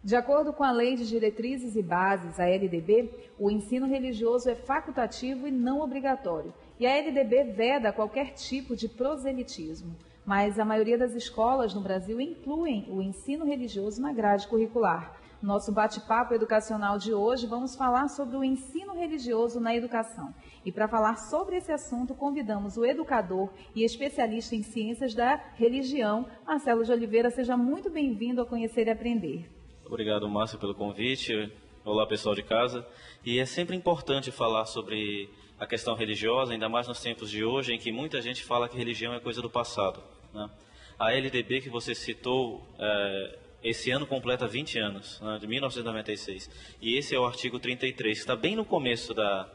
De acordo com a Lei de Diretrizes e Bases, a LDB, o ensino religioso é facultativo e não obrigatório. E a LDB veda qualquer tipo de proselitismo. Mas a maioria das escolas no Brasil incluem o ensino religioso na grade curricular. No nosso bate-papo educacional de hoje, vamos falar sobre o ensino religioso na educação. E para falar sobre esse assunto, convidamos o educador e especialista em ciências da religião, Marcelo de Oliveira. Seja muito bem-vindo ao Conhecer e Aprender. Obrigado, Márcio, pelo convite. Olá, pessoal de casa. E é sempre importante falar sobre a questão religiosa, ainda mais nos tempos de hoje, em que muita gente fala que religião é coisa do passado, né? A LDB que você citou, esse ano completa 20 anos, né, de 1996. E esse é o artigo 33, que está bem no começo da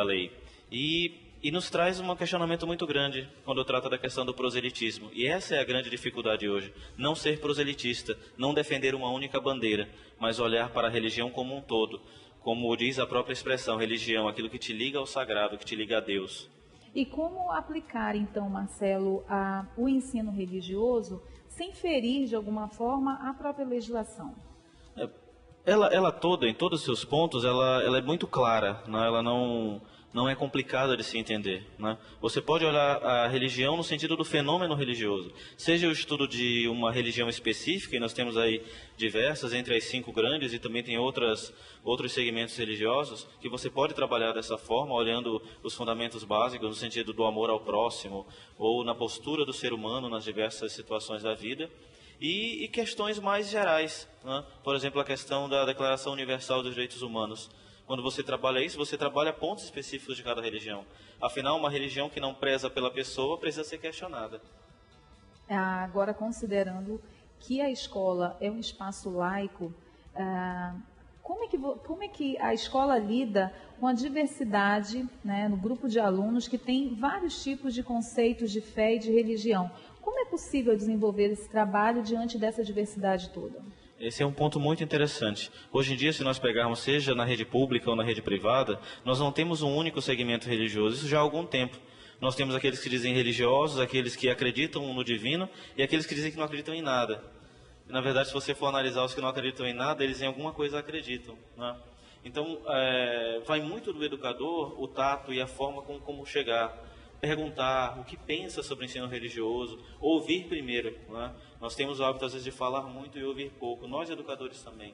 lei. E nos traz um questionamento muito grande quando trata da questão do proselitismo. E essa é a grande dificuldade hoje. Não ser proselitista, não defender uma única bandeira, mas olhar para a religião como um todo. Como diz a própria expressão, religião, aquilo que te liga ao sagrado, que te liga a Deus. E como aplicar, então, Marcelo, o ensino religioso sem ferir, de alguma forma, a própria legislação? Ela toda, em todos os seus pontos, ela é muito clara, né? Ela não é complicada de se entender, né? Você pode olhar a religião no sentido do fenômeno religioso, seja o estudo de uma religião específica, e nós temos aí diversas, entre as 5 grandes, e também tem outros segmentos religiosos, que você pode trabalhar dessa forma, olhando os fundamentos básicos, no sentido do amor ao próximo, ou na postura do ser humano nas diversas situações da vida, e questões mais gerais, né? Por exemplo, a questão da Declaração Universal dos Direitos Humanos. Quando você trabalha isso, você trabalha pontos específicos de cada religião. Afinal, uma religião que não preza pela pessoa precisa ser questionada. Agora, considerando que a escola é um espaço laico, como é que a escola lida com a diversidade, né, no grupo de alunos que tem vários tipos de conceitos de fé e de religião? Como é possível desenvolver esse trabalho diante dessa diversidade toda? Esse é um ponto muito interessante. Hoje em dia, se nós pegarmos, seja na rede pública ou na rede privada, nós não temos um único segmento religioso, isso já há algum tempo. Nós temos aqueles que dizem religiosos, aqueles que acreditam no divino e aqueles que dizem que não acreditam em nada. E, na verdade, se você for analisar os que não acreditam em nada, eles em alguma coisa acreditam, né? Então, vai muito do educador o tato e a forma como chegar. Perguntar o que pensa sobre o ensino religioso, ouvir primeiro, né? Nós temos o hábito às vezes de falar muito e ouvir pouco, nós educadores também.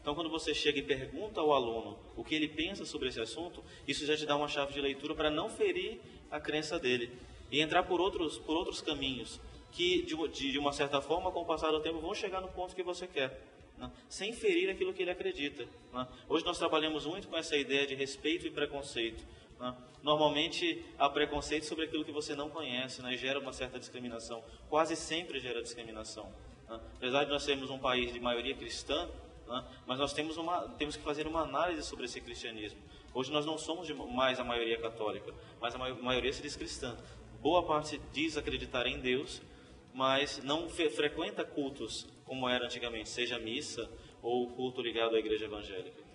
Então quando você chega e pergunta ao aluno o que ele pensa sobre esse assunto, isso já te dá uma chave de leitura para não ferir a crença dele e entrar por outros caminhos que de uma certa forma, com o passar do tempo, vão chegar no ponto que você quer, né? Sem ferir aquilo que ele acredita, né? Hoje nós trabalhamos muito com essa ideia de respeito e preconceito, né? Normalmente há preconceito sobre aquilo que você não conhece, né? Gera uma certa discriminação, quase sempre gera discriminação, né? Apesar de nós sermos um país de maioria cristã, né? Mas nós temos que fazer uma análise sobre esse cristianismo. Hoje nós não somos mais a maioria católica, mas a maioria se diz cristã. Boa parte diz acreditar em Deus, mas não frequenta cultos como era antigamente, seja missa ou culto ligado à igreja evangélica.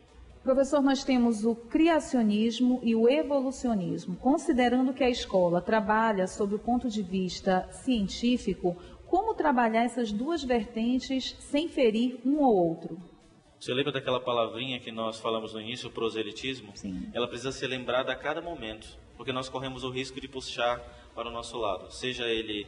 Professor, nós temos o criacionismo e o evolucionismo. Considerando que a escola trabalha sob o ponto de vista científico, como trabalhar essas duas vertentes sem ferir um ou outro? Você lembra daquela palavrinha que nós falamos no início, o proselitismo? Sim. Ela precisa ser lembrada a cada momento, porque nós corremos o risco de puxar para o nosso lado, seja ele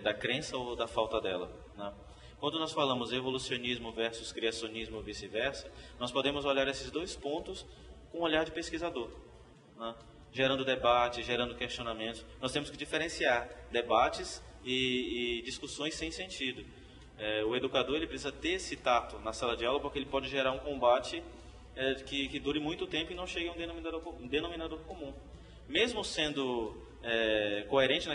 da crença ou da falta dela, né? Quando nós falamos evolucionismo versus criacionismo ou vice-versa, nós podemos olhar esses dois pontos com um olhar de pesquisador, né? Gerando debate, gerando questionamentos. Nós temos que diferenciar debates e discussões sem sentido. O educador ele precisa ter esse tato na sala de aula, porque ele pode gerar um combate que dure muito tempo e não chegue a um denominador comum. Mesmo sendo coerente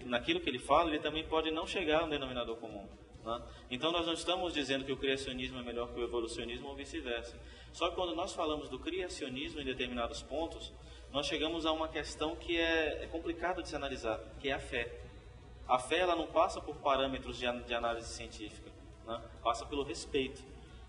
naquilo que ele fala, ele também pode não chegar a um denominador comum, né? Então nós não estamos dizendo que o criacionismo é melhor que o evolucionismo ou vice-versa. Só que quando nós falamos do criacionismo em determinados pontos, nós chegamos a uma questão que é complicada de se analisar, que é a fé. A fé ela não passa por parâmetros de análise científica, né? Passa pelo respeito.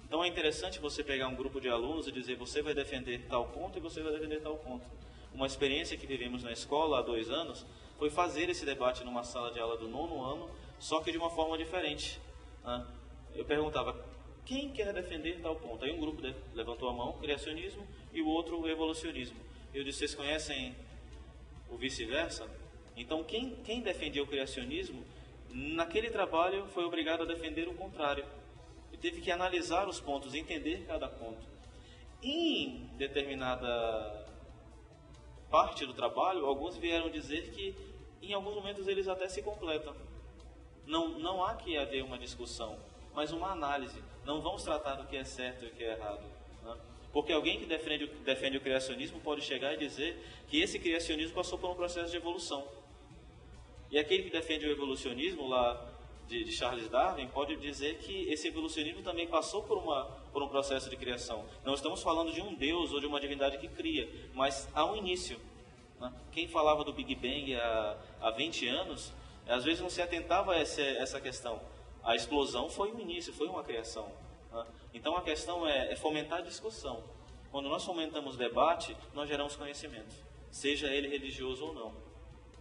Então é interessante você pegar um grupo de alunos e dizer: você vai defender tal ponto e você vai defender tal ponto. Uma experiência que vivemos na escola há 2 anos foi fazer esse debate numa sala de aula do 9º ano, só que de uma forma diferente, né? Eu perguntava: quem quer defender tal ponto? Aí um grupo levantou a mão, criacionismo, e o outro, o evolucionismo. Eu disse, vocês conhecem o vice-versa? Então, quem defendia o criacionismo, naquele trabalho foi obrigado a defender o contrário. E teve que analisar os pontos, entender cada ponto. Em determinada parte do trabalho, alguns vieram dizer que, em alguns momentos, eles até se completam. Não há que haver uma discussão, mas uma análise. Não vamos tratar do que é certo e o que é errado, né? Porque alguém que defende o criacionismo pode chegar e dizer que esse criacionismo passou por um processo de evolução. E aquele que defende o evolucionismo lá de Charles Darwin pode dizer que esse evolucionismo também passou por um processo de criação. Não estamos falando de um Deus ou de uma divindade que cria, mas há um início, né? Quem falava do Big Bang há 20 anos, às vezes não se atentava a essa questão. A explosão foi um início, foi uma criação, né? Então a questão é fomentar a discussão. Quando nós fomentamos debate, nós geramos conhecimento, seja ele religioso ou não.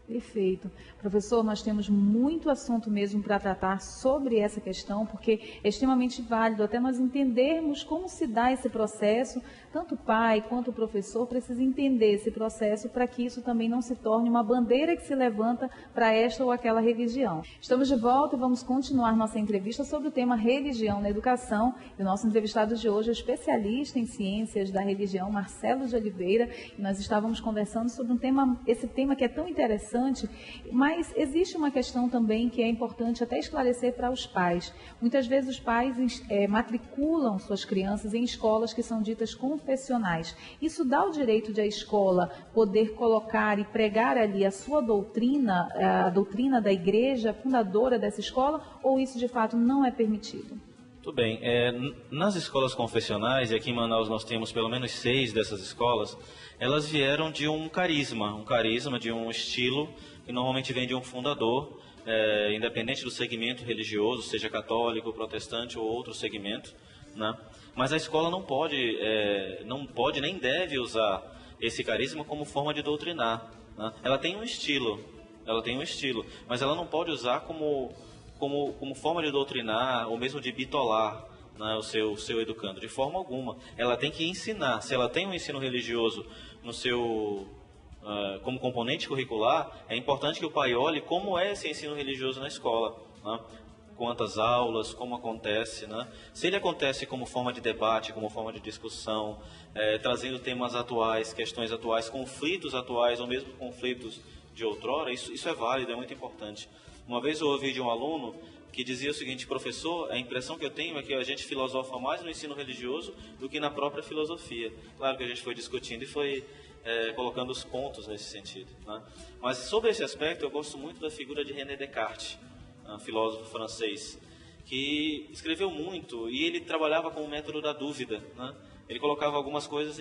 Perfeito. Professor, nós temos muito assunto mesmo para tratar sobre essa questão, porque é extremamente válido até nós entendermos como se dá esse processo. Tanto o pai quanto o professor precisam entender esse processo para que isso também não se torne uma bandeira que se levanta para esta ou aquela religião. Estamos de volta e vamos continuar nossa entrevista sobre o tema religião na educação. E o nosso entrevistado de hoje é especialista em ciências da religião, Marcelo de Oliveira, e nós estávamos conversando sobre esse tema que é tão interessante. Mas existe uma questão também que é importante até esclarecer para os pais. Muitas vezes os pais matriculam suas crianças em escolas que são ditas confessionais. Isso dá o direito de a escola poder colocar e pregar ali a sua doutrina, a doutrina da igreja fundadora dessa escola, ou isso de fato não é permitido? Tudo bem. Nas escolas confessionais, e aqui em Manaus nós temos pelo menos 6 dessas escolas, elas vieram de um carisma de um estilo que normalmente vem de um fundador, independente do segmento religioso, seja católico, protestante ou outro segmento, né? Mas a escola não pode nem deve usar esse carisma como forma de doutrinar, né? Ela tem um estilo, mas ela não pode usar como forma de doutrinar ou mesmo de bitolar, né, o seu educando, de forma alguma. Ela tem que ensinar. Se ela tem um ensino religioso no seu como componente curricular, é importante que o pai olhe como é esse ensino religioso na escola, né? Quantas aulas, como acontece, né? Se ele acontece como forma de debate, como forma de discussão, trazendo temas atuais, questões atuais, conflitos atuais ou mesmo conflitos de outrora, isso é válido, é muito importante. Uma vez eu ouvi de um aluno que dizia o seguinte: professor, a impressão que eu tenho é que a gente filosofa mais no ensino religioso do que na própria filosofia. Claro que a gente foi discutindo e foi colocando os pontos nesse sentido, né? Mas sobre esse aspecto eu gosto muito da figura de René Descartes, um filósofo francês, que escreveu muito e ele trabalhava com o método da dúvida, né? Ele colocava algumas coisas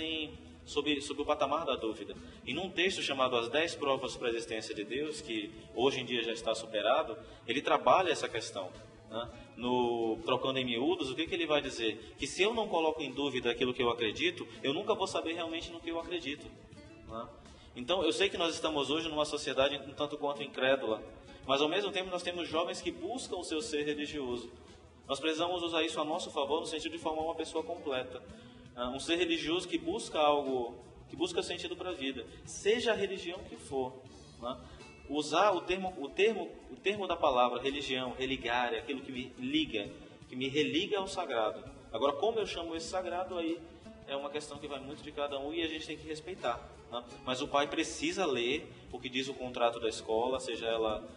sob o patamar da dúvida. E num texto chamado As 10 Provas para a Existência de Deus, que hoje em dia já está superado, ele trabalha essa questão, né? Trocando em miúdos, o que ele vai dizer? Que se eu não coloco em dúvida aquilo que eu acredito, eu nunca vou saber realmente no que eu acredito, né? Então, eu sei que nós estamos hoje numa sociedade um tanto quanto incrédula, mas ao mesmo tempo nós temos jovens que buscam o seu ser religioso. Nós precisamos usar isso a nosso favor no sentido de formar uma pessoa completa. Um ser religioso que busca algo, que busca sentido para a vida, seja a religião que for, né? Usar o termo da palavra religião, religar, é aquilo que me liga, que me religa ao sagrado. Agora, como eu chamo esse sagrado, aí é uma questão que vai muito de cada um e a gente tem que respeitar, né? Mas o pai precisa ler o que diz o contrato da escola, seja ela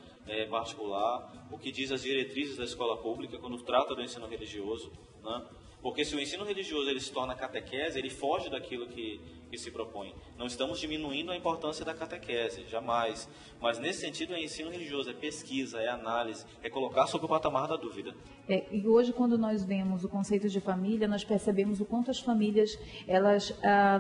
particular, o que diz as diretrizes da escola pública quando trata do ensino religioso, né? Porque se o ensino religioso ele se torna catequese, ele foge daquilo que se propõe. Não estamos diminuindo a importância da catequese, jamais. Mas nesse sentido é ensino religioso, é pesquisa, é análise, é colocar sobre o patamar da dúvida. E hoje quando nós vemos o conceito de família, nós percebemos o quanto as famílias elas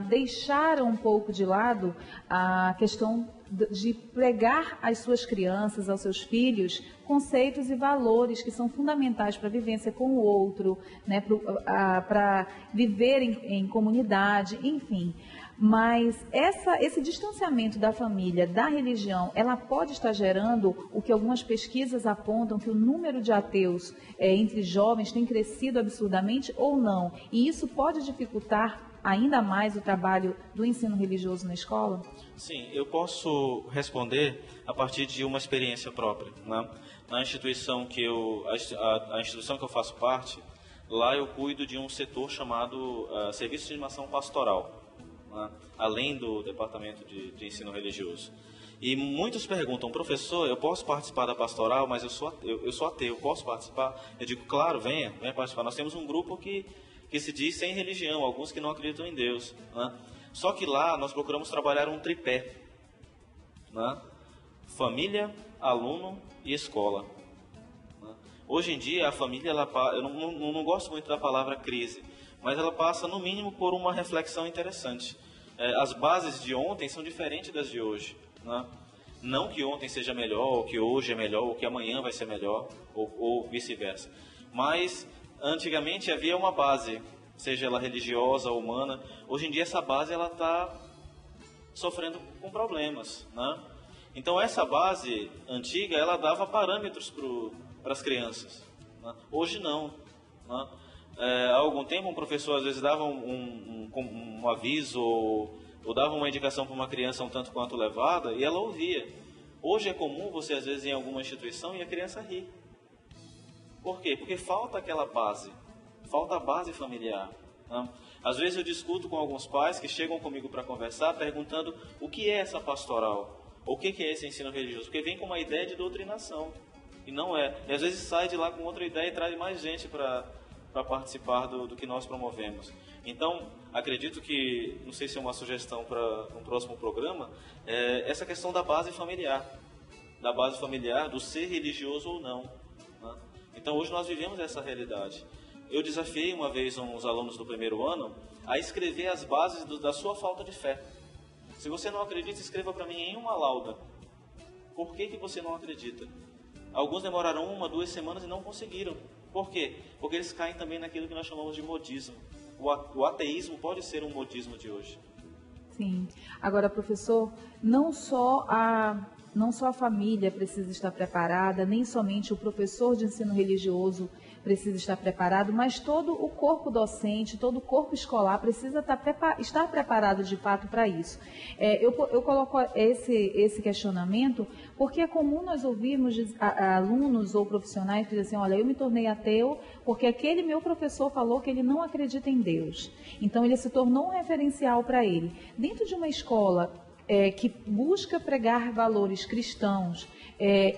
deixaram um pouco de lado a questão de pregar às suas crianças, aos seus filhos, conceitos e valores que são fundamentais para a vivência com o outro, né, para viver em comunidade, enfim. Mas esse distanciamento da família, da religião, ela pode estar gerando o que algumas pesquisas apontam, que o número de ateus entre jovens tem crescido absurdamente ou não? E isso pode dificultar ainda mais o trabalho do ensino religioso na escola? Sim, eu posso responder a partir de uma experiência própria, né? Na instituição a instituição que eu faço parte, lá eu cuido de um setor chamado Serviço de Animação Pastoral, né? Além do departamento de ensino religioso. E muitos perguntam, professor, eu posso participar da pastoral, mas eu sou ateu, posso participar? Eu digo, claro, venha participar. Nós temos um grupo que se diz sem religião, alguns que não acreditam em Deus, né? Só que lá nós procuramos trabalhar um tripé, né? Família, aluno e escola, né? Hoje em dia a família, eu não gosto muito da palavra crise, mas ela passa no mínimo por uma reflexão interessante. As bases de ontem são diferentes das de hoje, né? Não que ontem seja melhor, ou que hoje é melhor, ou que amanhã vai ser melhor, ou vice-versa, mas antigamente havia uma base, seja ela religiosa ou humana. Hoje em dia essa base está sofrendo com problemas, né? Então essa base antiga, ela dava parâmetros para as crianças, né? Hoje não, né? Há algum tempo um professor às vezes dava um aviso ou dava uma indicação para uma criança um tanto quanto levada e ela ouvia. Hoje é comum você às vezes ir em alguma instituição e a criança ri. Por quê? Porque falta aquela base, falta a base familiar, né? Às vezes eu discuto com alguns pais que chegam comigo para conversar, perguntando o que é essa pastoral, ou o que é esse ensino religioso, porque vem com uma ideia de doutrinação, e não é. E às vezes sai de lá com outra ideia e traz mais gente para participar do que nós promovemos. Então, acredito que, não sei se é uma sugestão para um próximo programa, essa questão da base familiar, do ser religioso ou não, né? Então, hoje nós vivemos essa realidade. Eu desafiei uma vez uns alunos do primeiro ano a escrever as bases da sua falta de fé. Se você não acredita, escreva para mim em uma lauda. Por que você não acredita? Alguns demoraram 1, 2 semanas e não conseguiram. Por quê? Porque eles caem também naquilo que nós chamamos de modismo. O ateísmo pode ser um modismo de hoje. Sim. Agora, professor, não só a família precisa estar preparada, nem somente o professor de ensino religioso precisa estar preparado, mas todo o corpo docente, todo o corpo escolar precisa estar preparado de fato para isso. Eu coloco esse questionamento porque é comum nós ouvirmos alunos ou profissionais que dizem assim, olha, eu me tornei ateu porque aquele meu professor falou que ele não acredita em Deus. Então ele se tornou um referencial para ele. Dentro de uma escola que busca pregar valores cristãos,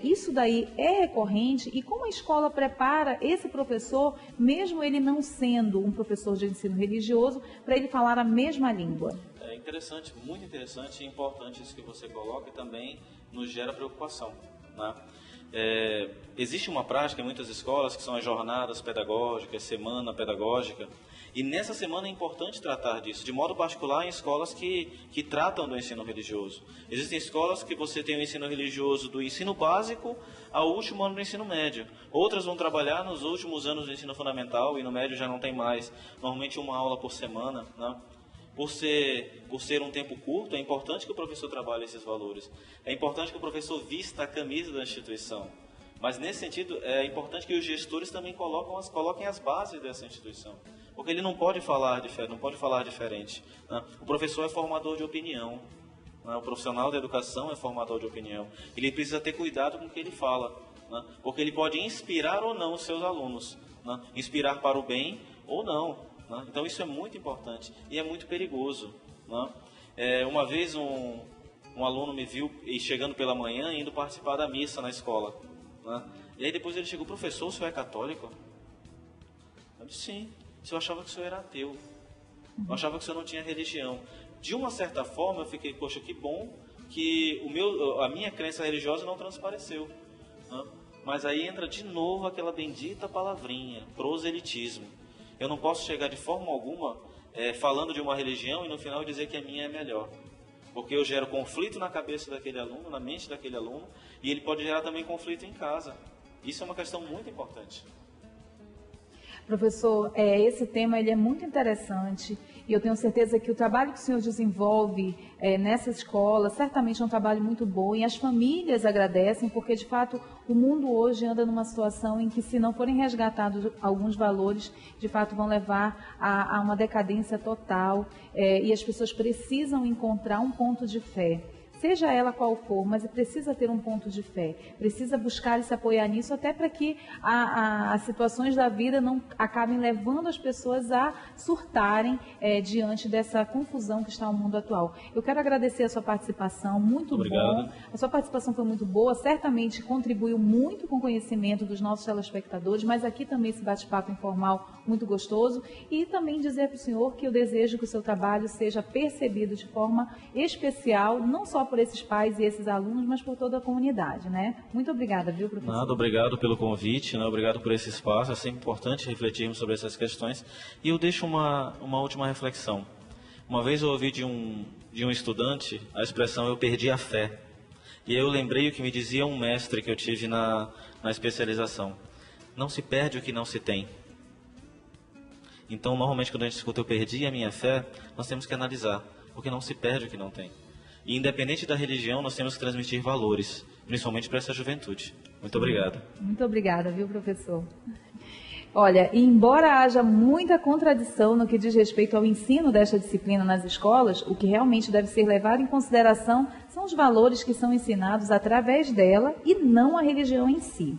isso daí é recorrente, e como a escola prepara esse professor, mesmo ele não sendo um professor de ensino religioso, para ele falar a mesma língua? É interessante, muito interessante e importante isso que você coloca, e também nos gera preocupação, né? Existe uma prática em muitas escolas que são as jornadas pedagógicas, semana pedagógica, e nessa semana é importante tratar disso, de modo particular em escolas que tratam do ensino religioso. Existem escolas que você tem o ensino religioso do ensino básico ao último ano do ensino médio. Outras vão trabalhar nos últimos anos do ensino fundamental e no médio já não tem mais, normalmente uma aula por semana, né? Por ser um tempo curto, é importante que o professor trabalhe esses valores. É importante que o professor vista a camisa da instituição. Mas, nesse sentido, é importante que os gestores também coloquem as bases dessa instituição. Porque ele não pode falar diferente, né? O professor é formador de opinião, né? O profissional da educação é formador de opinião. Ele precisa ter cuidado com o que ele fala, né? Porque ele pode inspirar ou não os seus alunos, né? Inspirar para o bem ou não. Então isso é muito importante e é muito perigoso, né? Uma vez um aluno me viu chegando pela manhã indo participar da missa na escola, né? E aí depois ele chegou, professor, o senhor é católico? Eu disse, sim. Eu achava que o senhor era ateu, eu achava que o senhor não tinha religião. De uma certa forma eu fiquei, poxa, que bom que a minha crença religiosa não transpareceu, né? Mas aí entra de novo aquela bendita palavrinha, proselitismo. Eu não posso chegar de forma alguma falando de uma religião e no final dizer que a minha é melhor. Porque eu gero conflito na cabeça daquele aluno, na mente daquele aluno, e ele pode gerar também conflito em casa. Isso é uma questão muito importante. Professor, esse tema ele é muito interessante e eu tenho certeza que o trabalho que o senhor desenvolve nessa escola certamente é um trabalho muito bom e as famílias agradecem porque, de fato, o mundo hoje anda numa situação em que, se não forem resgatados alguns valores, de fato vão levar a uma decadência total e as pessoas precisam encontrar um ponto de fé. Seja ela qual for, mas precisa ter um ponto de fé, precisa buscar e se apoiar nisso, até para que as situações da vida não acabem levando as pessoas a surtarem diante dessa confusão que está o mundo atual. Eu quero agradecer a sua participação, muito bom. A sua participação foi muito boa, certamente contribuiu muito com o conhecimento dos nossos telespectadores, mas aqui também esse bate-papo informal muito gostoso, e também dizer para o senhor que eu desejo que o seu trabalho seja percebido de forma especial, não só por esses pais e esses alunos, mas por toda a comunidade, né? Muito obrigada, viu, professor? Nada, obrigado pelo convite, né? Obrigado por esse espaço, é sempre importante refletirmos sobre essas questões. E eu deixo uma última reflexão. Uma vez eu ouvi de um estudante a expressão "eu perdi a fé". E aí eu lembrei o que me dizia um mestre que eu tive na especialização: não se perde o que não se tem. Então, normalmente, quando a gente escuta "eu perdi a minha fé", nós temos que analisar, porque não se perde o que não tem. E independente da religião, nós temos que transmitir valores, principalmente para essa juventude. Muito obrigado. Muito obrigada, viu, professor? Olha, embora haja muita contradição no que diz respeito ao ensino desta disciplina nas escolas, o que realmente deve ser levado em consideração são os valores que são ensinados através dela e não a religião em si.